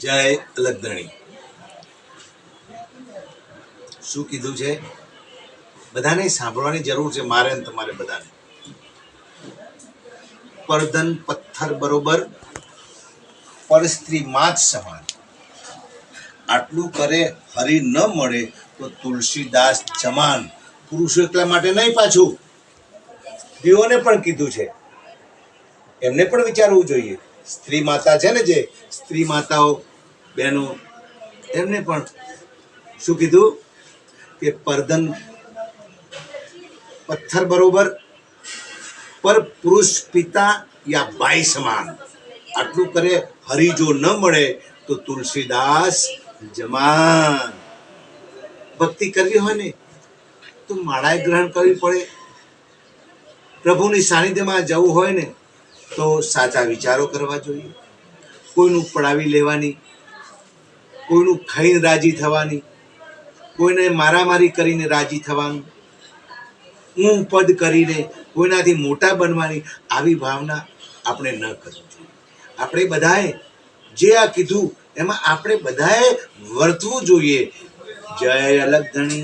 જય અલગધણી શું કીધું છે? બધાને સાંભળવાની જરૂર છે, મારે અને તમારે બધાને. પરધન પથ્થર બરોબર પર સ્ત્રી માં જ સમાન. આટલું કરે હરી ન મળે તો તુલસીદાસ જમાન. પુરુષો એટલા માટે નહીં, પાછું સ્ત્રીઓને પણ કીધું છે, એમને પણ વિચારવું જોઈએ. સ્ત્રી માતા છે ને, જે સ્ત્રી માતાઓ બહેનો, એમને પણ શું કીધું કે પરધન પથ્થર બરોબર પર પુરુષ પિતા યા ભાઈ સમાન. આટલું કરે હરી જો ન મળે તો તુલસીદાસ જમાન. ભક્તિ કરવી હોય ને તો માળાએ ગ્રહણ કરવી પડે. પ્રભુની સાનિધ્યમાં જવું હોય ને તો સાચા વિચારો કરવા જોઈએ. કોઈનું પડાવી લેવાની, કોઈનું ખાઈને રાજી થવાની, કોઈને મારામારી કરીને રાજી થવાનું, હું પદ કરીને કોઈનાથી મોટા બનવાની, આવી ભાવના આપણે ન કરવી જોઈએ. આપણે બધાએ જે આ કીધું એમાં આપણે બધાએ વર્તવું જોઈએ. જય અલગધણી.